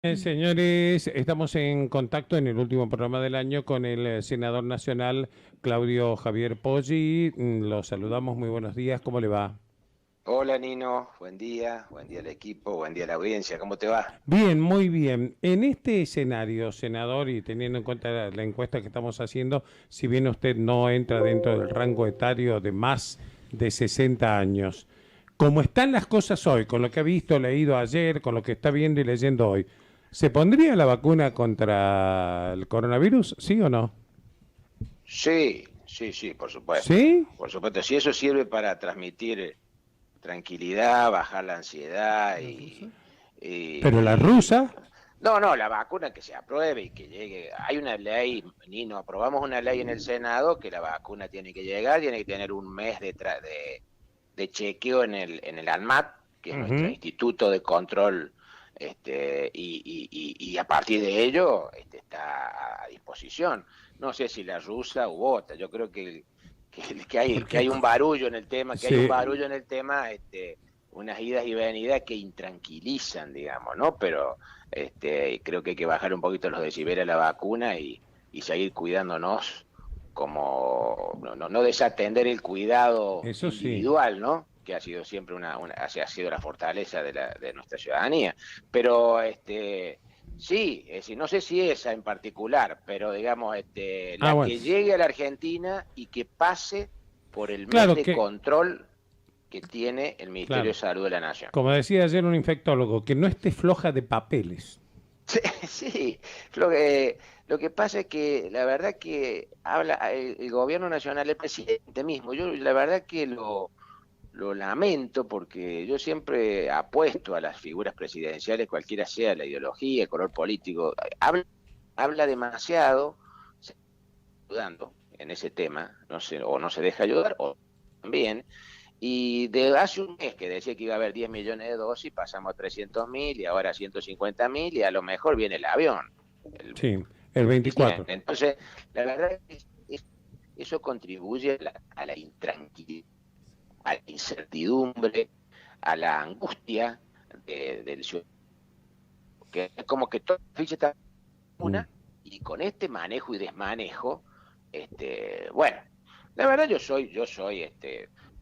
Señores, estamos en contacto en el último programa del año con el senador nacional Claudio Javier Poggi. Lo saludamos, muy buenos días, ¿cómo le va? Hola Nino, buen día al equipo, buen día a la audiencia, ¿cómo te va? Bien, muy bien. En este escenario, senador, y teniendo en cuenta la encuesta que estamos haciendo, si bien usted no entra dentro del rango etario de más de 60 años, como están las cosas hoy, con lo que ha visto, leído ayer, con lo que está viendo y leyendo hoy, ¿se pondría la vacuna contra el coronavirus? ¿Sí o no? Sí, sí, sí, por supuesto. ¿Sí? Por supuesto, si eso sirve para transmitir tranquilidad, bajar la ansiedad ¿La rusa? Pero la y- rusa, No, no, la vacuna que se apruebe y que llegue. Hay una ley, Nino, aprobamos una ley en el Senado que la vacuna tiene que llegar, tiene que tener un mes de chequeo en el ANMAT, que es nuestro ujú, instituto de control, y a partir de ello está a disposición. No sé si la rusa u otra, yo creo que porque hay un barullo en el tema, que hay un sí, barullo en el tema, unas idas y venidas que intranquilizan, digamos, ¿no? Pero creo que hay que bajar un poquito los decibeles a la vacuna y seguir cuidándonos como no desatender el cuidado eso sí. individual, ¿no? Que ha sido siempre ha sido la fortaleza de nuestra ciudadanía. Pero sí, es decir, no sé si esa en particular, pero digamos, Ah, la bueno. que llegue a la Argentina y que pase por el mes Claro de que, control que tiene el Ministerio claro, de Salud de la Nación. como decía ayer un infectólogo, que no esté floja de papeles. Sí, sí, lo que pasa es que la verdad que habla el gobierno nacional, el presidente mismo, yo la verdad que lo lamento porque yo siempre apuesto a las figuras presidenciales, cualquiera sea la ideología, el color político, habla demasiado, se está ayudando en ese tema, o no se deja ayudar, o también, y de hace un mes que decía que iba a haber 10 millones de dosis, pasamos a 300.000 y ahora a 150.000 y a lo mejor viene el avión el Sí, el 24. 27. Entonces, la verdad eso contribuye a la intranquilidad, a la incertidumbre, a la angustia del ciudadano, que es como que toda la ficha está Mm. una y con este manejo y desmanejo, bueno, la verdad yo soy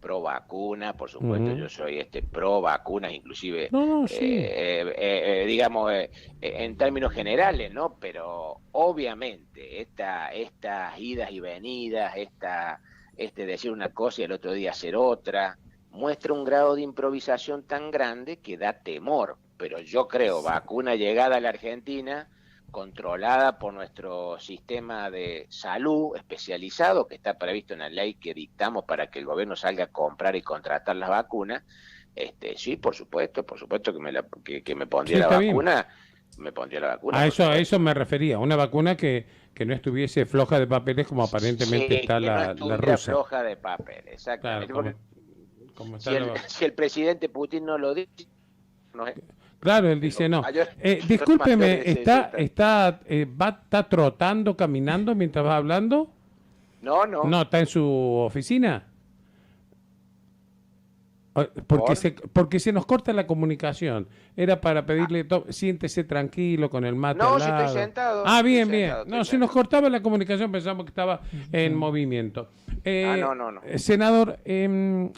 pro vacuna, por supuesto, Ujú. yo soy pro vacunas, inclusive, No, no, sí. digamos, en términos generales, ¿no? Pero obviamente estas idas y venidas, decir una cosa y el otro día hacer otra, muestra un grado de improvisación tan grande que da temor. Pero yo creo, vacuna llegada a la Argentina controlada por nuestro sistema de salud especializado, que está previsto en la ley que dictamos para que el gobierno salga a comprar y contratar las vacunas, sí, por supuesto que me Sí, pondría la está bien. vacuna, por A supuesto. eso me refería. Una vacuna que no estuviese floja de papeles como aparentemente Sí, está que no la estuviera rusa. floja de papel, Claro, exactamente, porque como está la... si el presidente Putin no lo dice, no es Claro, él dice los no. mayores, los Discúlpeme, mayores necesitan. ¿está trotando, caminando mientras va hablando? No, No, no, está en su oficina. por, Porque se nos corta la comunicación. Era para pedirle, siéntese tranquilo con el mate al no, si lado. Ah, estoy bien, bien. sentado, estoy No, se nos sentado. cortaba la comunicación, pensamos que estaba en movimiento. Ah, no, no, no. Senador,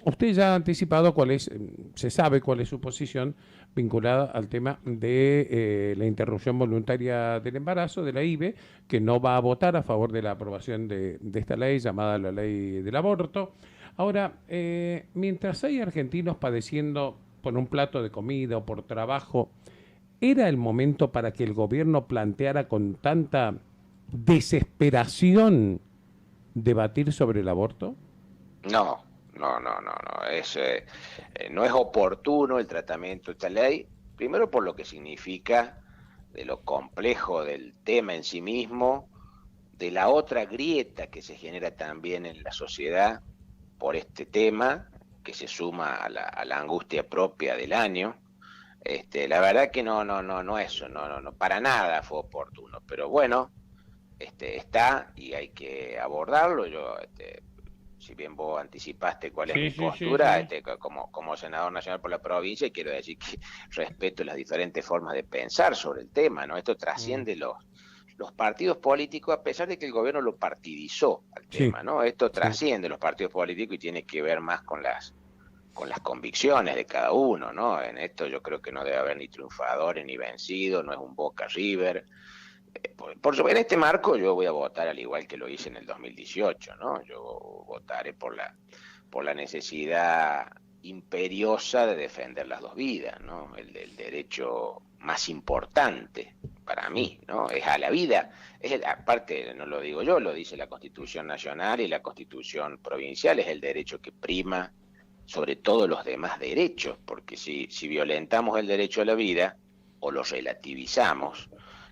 usted ya ha anticipado cuál es, se sabe cuál es su posición vinculada al tema de la interrupción voluntaria del embarazo, de la IVE, que no va a votar a favor de la aprobación de esta ley llamada la ley del aborto. Ahora, mientras hay argentinos padeciendo por un plato de comida o por trabajo, ¿era el momento para que el gobierno planteara con tanta desesperación debatir sobre el aborto? No, no. No es oportuno el tratamiento de esta ley, primero por lo que significa, de lo complejo del tema en sí mismo, de la otra grieta que se genera también en la sociedad por este tema, que se suma a la angustia propia del año. La verdad que no eso, no, para nada fue oportuno, pero bueno, está y hay que abordarlo. Yo si bien vos anticipaste cuál es Sí, mi sí, sí, postura, sí. como senador nacional por la provincia, y quiero decir que respeto las diferentes formas de pensar sobre el tema, ¿no? Esto Mm, trasciende los partidos políticos, a pesar de que el gobierno lo partidizó al sí, tema, ¿no? Esto sí. trasciende los partidos políticos y tiene que ver más con las convicciones de cada uno, ¿no? En esto yo creo que no debe haber ni triunfadores ni vencidos, no es un Boca River. En este marco yo voy a votar al igual que lo hice en el 2018, ¿no? Yo votaré por la necesidad imperiosa de defender las dos vidas, ¿no? El derecho más importante para Mm. mí, ¿no? Es a la vida. Aparte, no lo digo yo, lo dice la Constitución Nacional y la Constitución Provincial, es el derecho que prima sobre todos los demás derechos, porque si violentamos el derecho a la vida o lo relativizamos,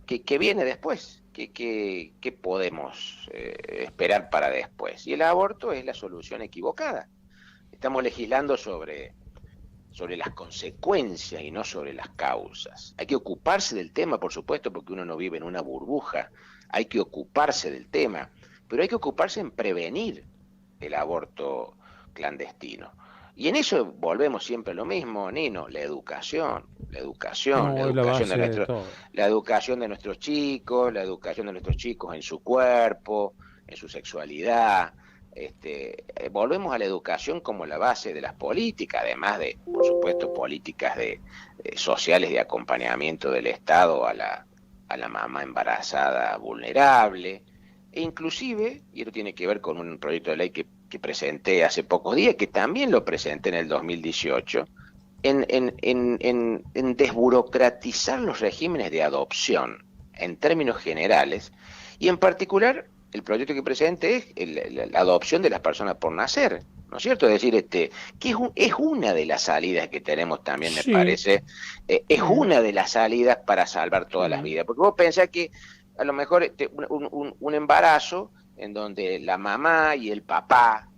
¿qué viene después? ¿Qué podemos esperar para después? Y el aborto es la solución equivocada. Estamos legislando sobre las consecuencias y no sobre las causas. Hay que ocuparse del tema, por supuesto, porque uno no vive en una burbuja. Hay que ocuparse del tema, pero hay que ocuparse en prevenir el aborto clandestino. Y en eso volvemos siempre a lo mismo, Nino, No, es la base de todo. la educación de nuestros chicos, la educación de nuestros chicos en su cuerpo, en su sexualidad. Volvemos a la educación como la base de las políticas, además de, por supuesto, políticas sociales de acompañamiento del Estado a la mamá embarazada vulnerable, e inclusive, y esto tiene que ver con un proyecto de ley que presenté hace pocos días, que también lo presenté en el 2018, en desburocratizar los regímenes de adopción en términos generales, y en particular el proyecto que presenté es la adopción de las personas por nacer, ¿no es cierto? Es decir, que es una de las salidas que tenemos también, me Sí, parece, es sí, una de las salidas para salvar todas las sí. vidas, porque vos pensás que a lo mejor un embarazo en donde la mamá y el papá,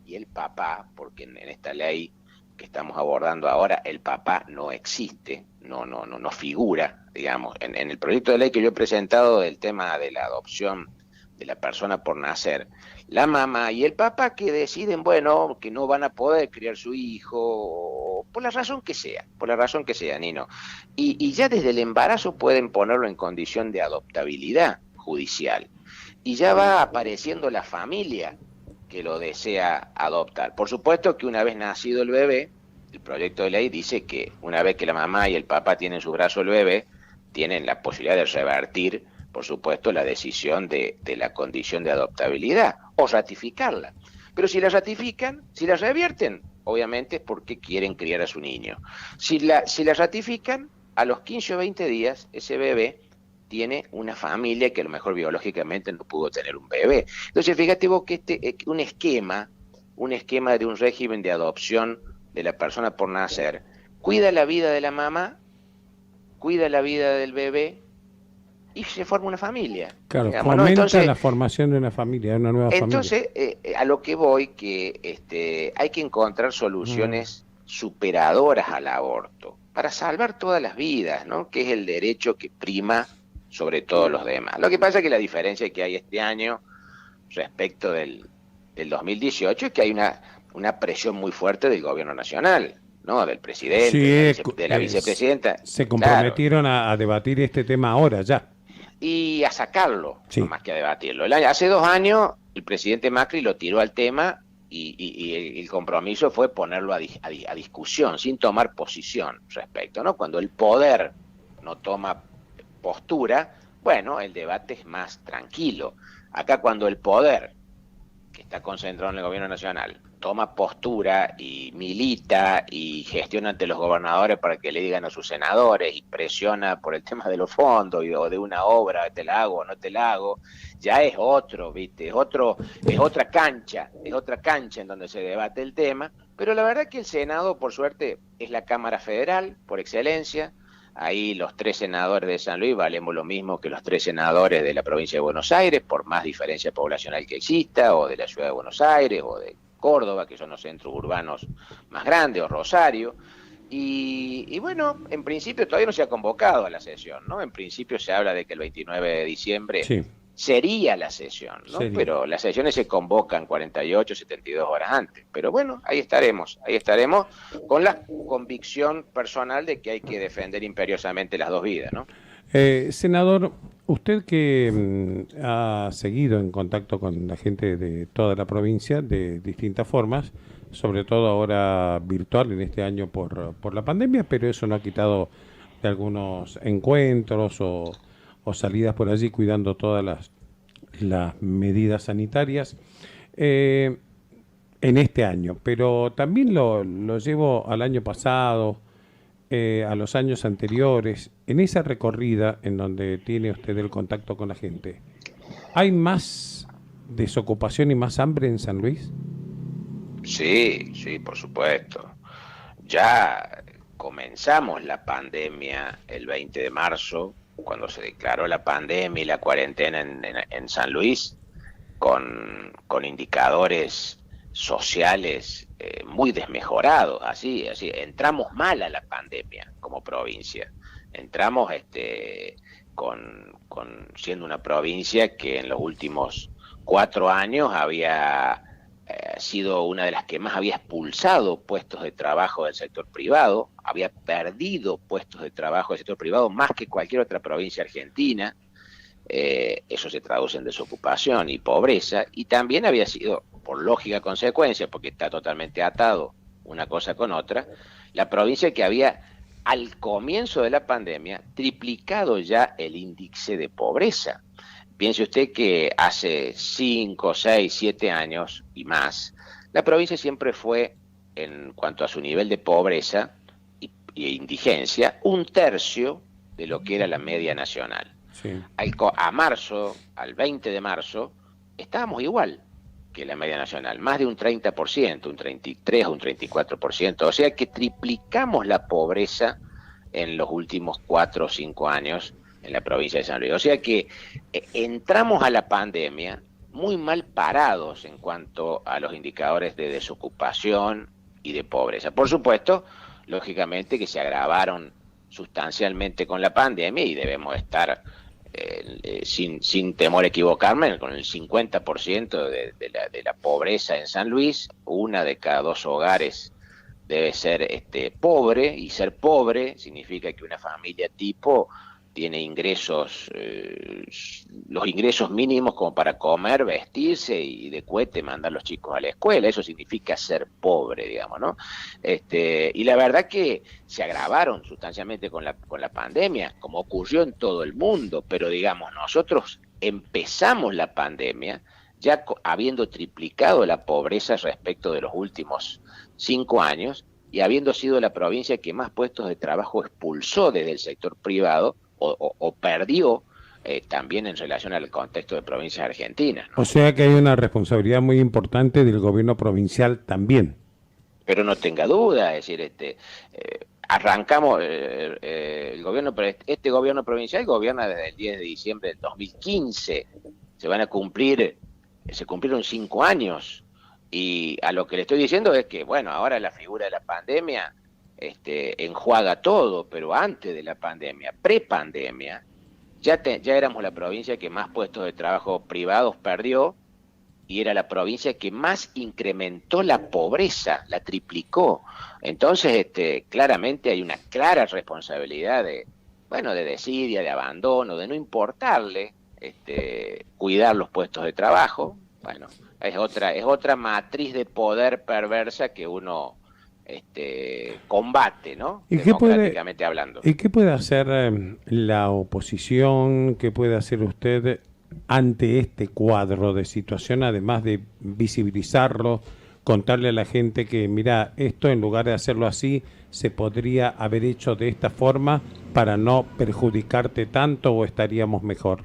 porque en esta ley que estamos abordando ahora, el papá no existe, no figura, digamos. En el proyecto de ley que yo he presentado del tema de la adopción de la persona por nacer, la mamá y el papá que deciden, bueno, que no van a poder criar su hijo, por la razón que sea, Nino. Y ya desde el embarazo pueden ponerlo en condición de adoptabilidad judicial. Y ya va apareciendo la familia que lo desea adoptar. Por supuesto que una vez nacido el bebé, el proyecto de ley dice que una vez que la mamá y el papá tienen en su brazo el bebé, tienen la posibilidad de revertir, por supuesto, la decisión de la condición de adoptabilidad o ratificarla. Pero si la ratifican, si la revierten, obviamente es porque quieren criar a su niño. Si la ratifican, a los 15 o 20 días, ese bebé tiene una familia que a lo mejor biológicamente no pudo tener un bebé. Entonces, fíjate vos que un esquema de un régimen de adopción de la persona por nacer, cuida la vida de la mamá, cuida la vida del bebé y se forma una familia, Claro, digamos, ¿no? fomenta la formación de una familia, de una nueva familia. A lo que voy, que hay que encontrar Mm, soluciones superadoras al aborto para salvar todas las vidas, ¿no? Que es el derecho que prima sobre todos los demás. Lo que pasa es que la diferencia que hay este año respecto del 2018 es que hay una presión muy fuerte del gobierno nacional, ¿no? Del presidente, sí, de la vicepresidenta, se claro, comprometieron a debatir este tema ahora ya. y a sacarlo, no Sí. más que a debatirlo. Hace 2 años el presidente Macri lo tiró al tema y el compromiso fue ponerlo a discusión, sin tomar posición respecto, ¿no? Cuando el poder no toma postura, bueno, el debate es más tranquilo. Acá cuando el poder que está concentrado en el gobierno nacional, toma postura y milita y gestiona ante los gobernadores para que le digan a sus senadores y presiona por el tema de los fondos o de una obra, te la hago o no te la hago, ya es otro, ¿viste? Es otra cancha en donde se debate el tema, pero la verdad que el Senado, por suerte, es la Cámara Federal por excelencia. Ahí los 3 senadores de San Luis valemos lo mismo que los 3 senadores de la provincia de Buenos Aires, por más diferencia poblacional que exista, o de la ciudad de Buenos Aires, o de Córdoba, que son los centros urbanos más grandes, o Rosario. Y bueno, en principio todavía no se ha convocado a la sesión, ¿no? En principio se habla de que el 29 de diciembre Sí. sería la sesión, ¿no? Sería. Pero las sesiones se convocan 48, 72 horas antes. Pero bueno, ahí estaremos con la convicción personal de que hay que defender imperiosamente las dos vidas, ¿no? Senador, usted que ha seguido en contacto con la gente de toda la provincia de distintas formas, sobre todo ahora virtual en este año por la pandemia, pero eso no ha quitado de algunos encuentros o salidas por allí cuidando todas las medidas sanitarias en este año. Pero también lo llevo al año pasado, a los años anteriores, en esa recorrida en donde tiene usted el contacto con la gente. ¿Hay más desocupación y más hambre en San Luis? Sí, sí, por supuesto. Ya comenzamos la pandemia el 20 de marzo, cuando se declaró la pandemia y la cuarentena en San Luis, con indicadores sociales muy desmejorados, así, entramos mal a la pandemia como provincia, entramos siendo una provincia que en los últimos 4 años había sido una de las que más había expulsado puestos de trabajo del sector privado, había perdido puestos de trabajo del sector privado más que cualquier otra provincia argentina. Eso se traduce en desocupación y pobreza, y también había sido, por lógica consecuencia, porque está totalmente atado una cosa con otra, la provincia que había al comienzo de la pandemia triplicado ya el índice de pobreza. Piense usted que hace 5, 6, 7 años y más, la provincia siempre fue, en cuanto a su nivel de pobreza e indigencia, 1/3 de lo que era la media nacional. Sí. Al 20 de marzo, estábamos igual que la media nacional, más de un 30%, un 33 o un 34%, o sea que triplicamos la pobreza en los últimos 4 o 5 años en la provincia de San Luis. O sea que entramos a la pandemia muy mal parados en cuanto a los indicadores de desocupación y de pobreza. Por supuesto, lógicamente que se agravaron sustancialmente con la pandemia y debemos estar sin temor a equivocarme, con el 50% de la pobreza en San Luis. 1 de cada 2 hogares debe ser pobre, y ser pobre significa que una familia tipo tiene ingresos, los ingresos mínimos como para comer, vestirse y de cohete mandar a los chicos a la escuela. Eso significa ser pobre, digamos, ¿no? Y la verdad que se agravaron sustancialmente con la pandemia, como ocurrió en todo el mundo, pero digamos, nosotros empezamos la pandemia ya habiendo triplicado la pobreza respecto de los últimos 5 años y habiendo sido la provincia que más puestos de trabajo expulsó desde el sector privado o perdió también en relación al contexto de provincias argentinas, ¿no? O sea que hay una responsabilidad muy importante del gobierno provincial también. Pero no tenga duda, es decir, arrancamos el gobierno, este gobierno provincial gobierna desde el 10 de diciembre del 2015, se cumplieron 5 años, y a lo que le estoy diciendo es que, bueno, ahora la figura de la pandemia enjuaga todo, pero antes de la pandemia, prepandemia, ya éramos la provincia que más puestos de trabajo privados perdió, y era la provincia que más incrementó la pobreza, la triplicó. Entonces, claramente hay una clara responsabilidad de desidia, de abandono, de no importarle cuidar los puestos de trabajo. Bueno, es otra matriz de poder perversa que uno combate, ¿no? ¿Y Democráticamente hablando. ¿Y qué puede hacer la oposición? ¿Qué puede hacer usted ante este cuadro de situación, además de visibilizarlo, contarle a la gente que, mira, esto en lugar de hacerlo así, se podría haber hecho de esta forma para no perjudicarte tanto, o estaríamos mejor?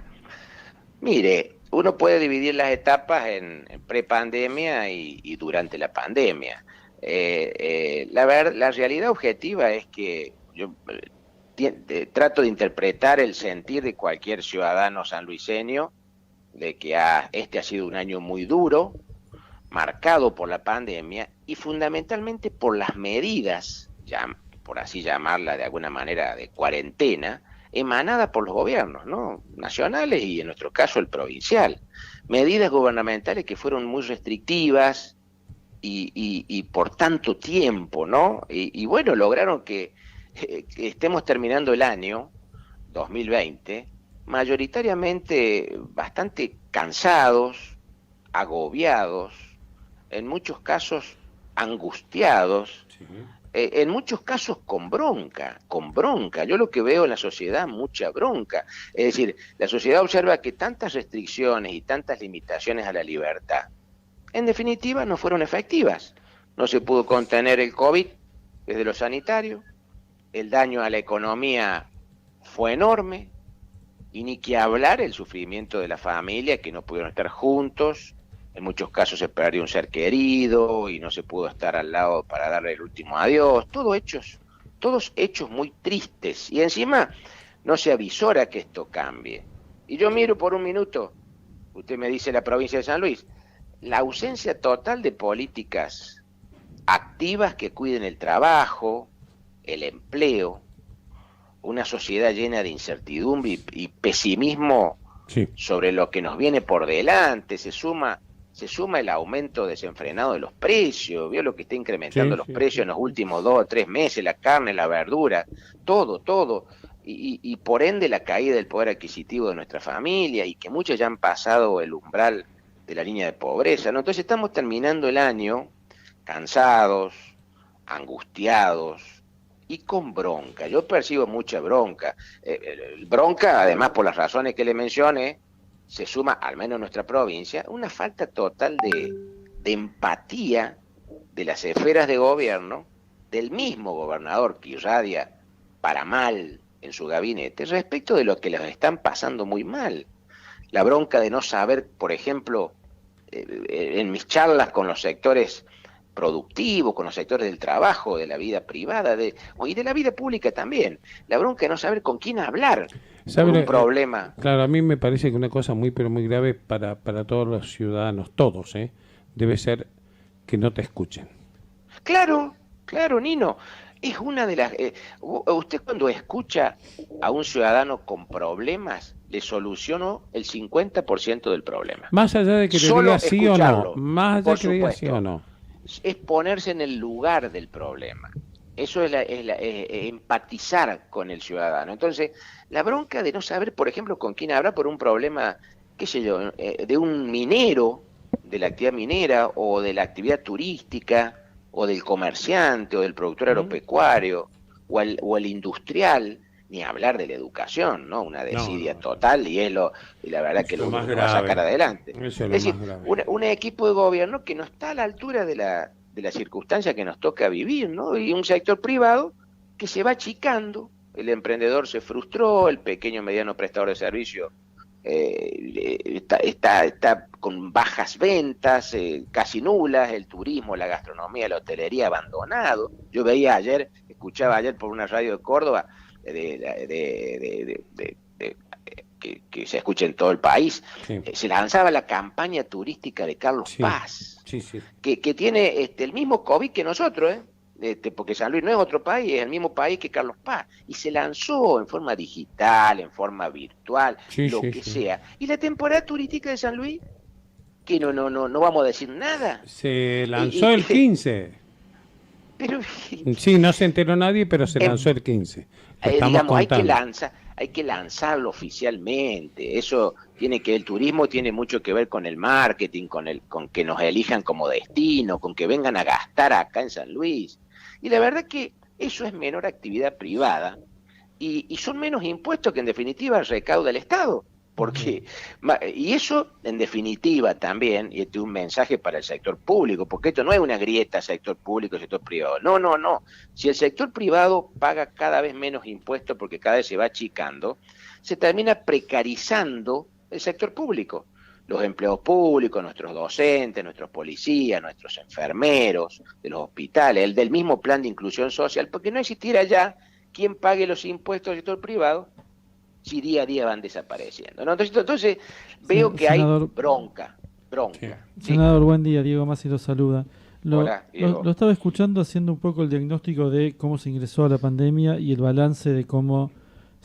Mire, uno puede dividir las etapas en prepandemia y durante la pandemia. La realidad objetiva es que yo trato de interpretar el sentir de cualquier ciudadano sanluiseño de que este ha sido un año muy duro, marcado por la pandemia y fundamentalmente por las medidas, ya, por así llamarla de alguna manera, de cuarentena, emanada por los gobiernos, ¿no? Nacionales y en nuestro caso el provincial. Medidas gubernamentales que fueron muy restrictivas y por tanto tiempo, ¿no? Y bueno, lograron que estemos terminando el año 2020 mayoritariamente bastante cansados, agobiados, en muchos casos angustiados, Sí. en muchos casos con bronca, con bronca. Yo lo que veo en la sociedad, mucha bronca. Es decir, la sociedad observa que tantas restricciones y tantas limitaciones a la libertad, en definitiva, no fueron efectivas. No se pudo contener el COVID desde lo sanitario, el daño a la economía fue enorme, y ni que hablar el sufrimiento de la familia, que no pudieron estar juntos, en muchos casos se perdió un ser querido y no se pudo estar al lado para darle el último adiós, todos hechos muy tristes, y encima no se avisora que esto cambie. Y yo miro por un minuto, usted me dice la provincia de San Luis, la ausencia total de políticas activas que cuiden el trabajo, el empleo, una sociedad llena de incertidumbre y pesimismo Sí. sobre lo que nos viene por delante, se suma el aumento desenfrenado de los precios, vio lo que está incrementando los precios en los últimos 2 o 3 meses, la carne, la verdura, todo, y por ende la caída del poder adquisitivo de nuestra familia, y que muchos ya han pasado el umbral de la línea de pobreza, ¿no? Entonces estamos terminando el año cansados, angustiados, y con bronca. Yo percibo mucha bronca. Bronca, además, por las razones que le mencioné, se suma, al menos en nuestra provincia, una falta total de empatía de las esferas de gobierno, del mismo gobernador que irradia para mal en su gabinete, respecto de lo que les están pasando muy mal. La bronca de no saber, por ejemplo, en mis charlas con los sectores productivos, con los sectores del trabajo, de la vida privada y de la vida pública también. La bronca de no saber con quién hablar por un problema. Claro, a mí me parece que una cosa muy, pero muy grave para todos los ciudadanos, todos, debe ser que no te escuchen. Claro, Nino. Es una de las... usted cuando escucha a un ciudadano con problemas, le solucionó el 50% del problema. Más allá de que le diga sí o no, más allá de que le diga sí o no. Es ponerse en el lugar del problema. Eso es empatizar con el ciudadano. Entonces, la bronca de no saber, por ejemplo, con quién hablar por un problema, qué sé yo, de un minero, de la actividad minera, o de la actividad turística, o del comerciante, o del productor agropecuario, o el industrial, ni hablar de la educación, ¿no? Una desidia total, y la verdad que lo único que va a sacar adelante. Es decir, un equipo de gobierno que no está a la altura de la circunstancia que nos toca vivir, ¿no? Y un sector privado que se va achicando, el emprendedor se frustró, el pequeño mediano prestador de servicio está con bajas ventas, casi nulas, el turismo, la gastronomía, la hotelería abandonado. Yo escuchaba ayer por una radio de Córdoba, que se escucha en todo el país, se lanzaba la campaña turística de Carlos Paz, que tiene el mismo COVID que nosotros, porque San Luis no es otro país, es el mismo país que Carlos Paz, y se lanzó en forma digital, en forma virtual, sea. Y la temporada turística de San Luis, que no vamos a decir nada. Se lanzó el 15. Pero, sí, no se enteró nadie, pero se lanzó el 15. Digamos, hay que lanzarlo oficialmente. Eso el turismo tiene mucho que ver con el marketing, con que nos elijan como destino, con que vengan a gastar acá en San Luis. Y la verdad que eso es menor actividad privada y son menos impuestos que en definitiva recauda el Estado. Y eso en definitiva también, y este es un mensaje para el sector público, porque esto no es una grieta sector público y sector privado, no, si el sector privado paga cada vez menos impuestos porque cada vez se va achicando, se termina precarizando el sector público, los empleos públicos, nuestros docentes, nuestros policías, nuestros enfermeros de los hospitales, el del mismo plan de inclusión social, porque no existiera ya quien pague los impuestos del sector privado si día a día van desapareciendo, ¿no? Entonces veo que senador, hay bronca. Sí. Senador, buen día, Diego Masi lo saluda. Hola, Diego. Lo estaba escuchando haciendo un poco el diagnóstico de cómo se ingresó a la pandemia y el balance de cómo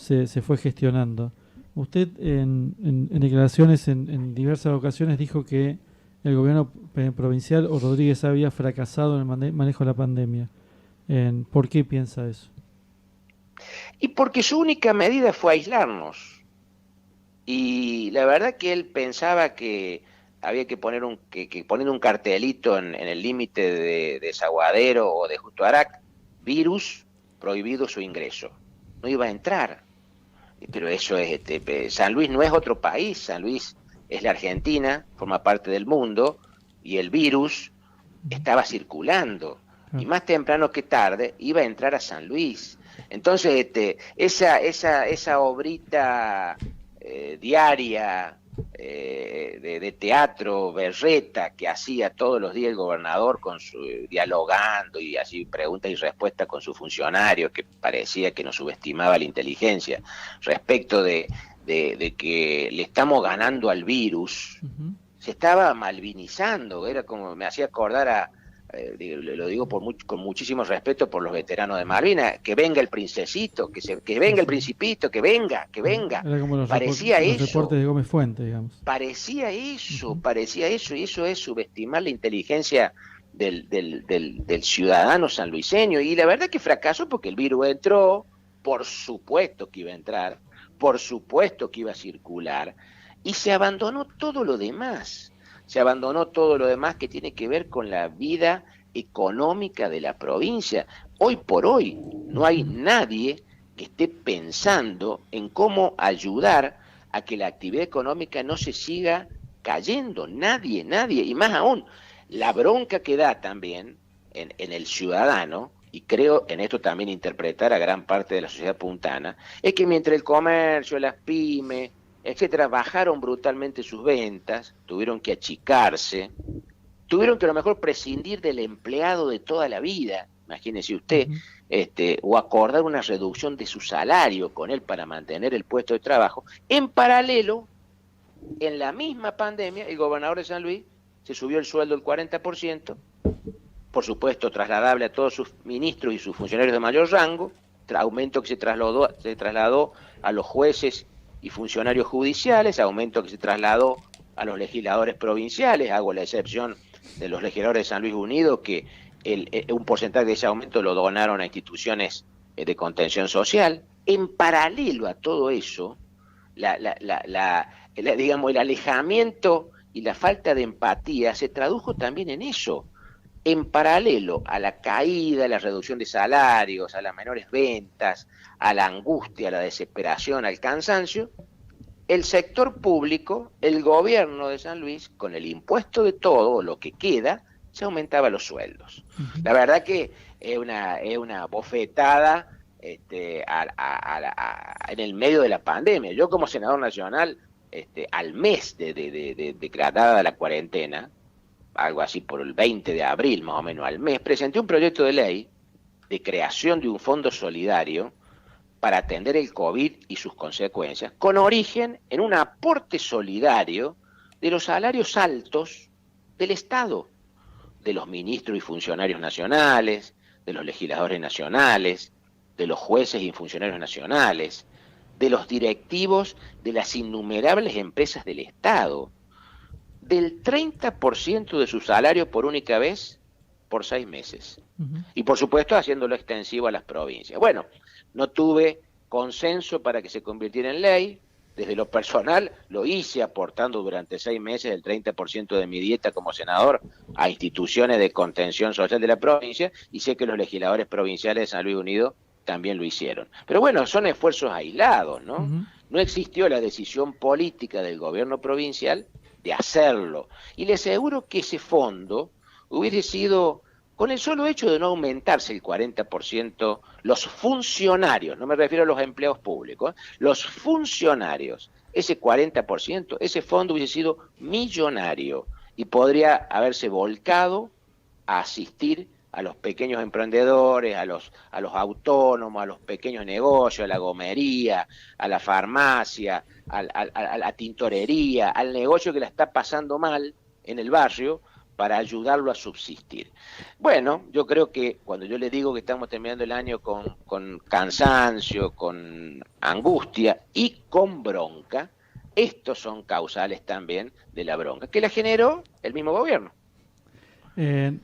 se fue gestionando. Usted en declaraciones en diversas ocasiones dijo que el gobierno provincial o Rodríguez había fracasado en el manejo de la pandemia. ¿Por qué piensa eso? Y porque su única medida fue aislarnos. Y la verdad que él pensaba que había que poner poniendo un cartelito en el límite de Desaguadero o de Justo Arac, virus, prohibido su ingreso. No iba a entrar. Pero eso es, San Luis no es otro país, San Luis es la Argentina, forma parte del mundo, y el virus estaba circulando. Y más temprano que tarde iba a entrar a San Luis. Entonces, esa obrita diaria de teatro, berreta, que hacía todos los días el gobernador dialogando y así preguntas y respuestas con sus funcionarios, que parecía que nos subestimaba la inteligencia, respecto de que le estamos ganando al virus, se estaba malvinizando, era como, me hacía acordar lo digo con muchísimo respeto por los veteranos de Malvinas, que venga el princesito, que venga el principito, que venga. Era como Parecía los reportes de Gómez Fuente, digamos. Parecía eso, y eso es subestimar la inteligencia del ciudadano sanluiseño, y la verdad que fracasó porque el virus entró, por supuesto que iba a entrar, por supuesto que iba a circular, y se abandonó todo lo demás. Se abandonó todo lo demás que tiene que ver con la vida económica de la provincia. Hoy por hoy no hay nadie que esté pensando en cómo ayudar a que la actividad económica no se siga cayendo. Nadie. Y más aún, la bronca que da también en el ciudadano, y creo en esto también interpretar a gran parte de la sociedad puntana, es que mientras el comercio, las pymes, etcétera, bajaron brutalmente sus ventas, tuvieron que achicarse, tuvieron que a lo mejor prescindir del empleado de toda la vida, imagínese usted, o acordar una reducción de su salario con él para mantener el puesto de trabajo. En paralelo, en la misma pandemia, el gobernador de San Luis se subió el sueldo el 40%, por supuesto trasladable a todos sus ministros y sus funcionarios de mayor rango, aumento que se trasladó a los jueces y funcionarios judiciales, aumento que se trasladó a los legisladores provinciales, hago la excepción de los legisladores de San Luis Unido, que un porcentaje de ese aumento lo donaron a instituciones de contención social. En paralelo a todo eso, digamos, el alejamiento y la falta de empatía se tradujo también en eso. En paralelo a la caída, a la reducción de salarios, a las menores ventas, a la angustia, a la desesperación, al cansancio, el sector público, el gobierno de San Luis, con el impuesto de todo, lo que queda, se aumentaba los sueldos. La verdad que es una bofetada en el medio de la pandemia. Yo como senador nacional, al mes de declarada la cuarentena, algo así por el 20 de abril más o menos al mes, presenté un proyecto de ley de creación de un fondo solidario para atender el COVID y sus consecuencias, con origen en un aporte solidario de los salarios altos del Estado, de los ministros y funcionarios nacionales, de los legisladores nacionales, de los jueces y funcionarios nacionales, de los directivos de las innumerables empresas del Estado, del 30% de su salario por única vez por 6 meses. Y por supuesto haciéndolo extensivo a las provincias. Bueno, no tuve consenso para que se convirtiera en ley. Desde lo personal lo hice aportando durante 6 meses el 30% de mi dieta como senador a instituciones de contención social de la provincia, y sé que los legisladores provinciales de San Luis Unido también lo hicieron. Pero bueno, son esfuerzos aislados, ¿no? No existió la decisión política del gobierno provincial de hacerlo. Y le aseguro que ese fondo hubiese sido, con el solo hecho de no aumentarse el 40%, los funcionarios, no me refiero a los empleados públicos, los funcionarios, ese 40%, ese fondo hubiese sido millonario y podría haberse volcado a asistir a los pequeños emprendedores, a los autónomos, a los pequeños negocios, a la gomería, a la farmacia, a la tintorería, al negocio que la está pasando mal en el barrio, para ayudarlo a subsistir. Bueno, yo creo que cuando yo le digo que estamos terminando el año con cansancio, con angustia y con bronca, estos son causales también de la bronca, que la generó el mismo gobierno. Le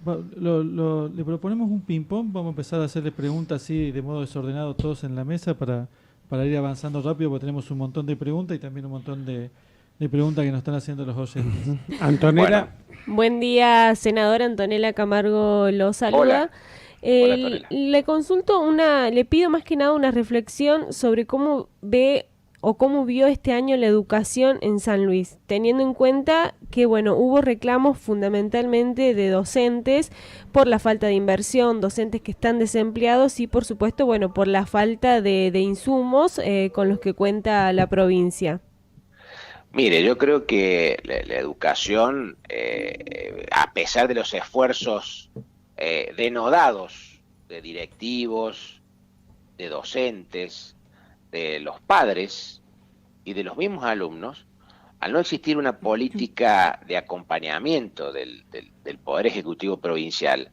proponemos un ping-pong, vamos a empezar a hacerle preguntas así de modo desordenado todos en la mesa para ir avanzando rápido, porque tenemos un montón de preguntas y también un montón de preguntas que nos están haciendo los oyentes. Antonella. Buen día, senadora. Antonella Camargo lo saluda. Hola. Hola, Antonella. Le consulto le pido más que nada una reflexión sobre cómo ve o cómo vio este año la educación en San Luis, teniendo en cuenta que, bueno, hubo reclamos fundamentalmente de docentes por la falta de inversión, docentes que están desempleados y, por supuesto, bueno, por la falta de insumos con los que cuenta la provincia. Mire, yo creo que la educación, a pesar de los esfuerzos denodados de directivos, de docentes, de los padres y de los mismos alumnos, al no existir una política de acompañamiento del Poder Ejecutivo Provincial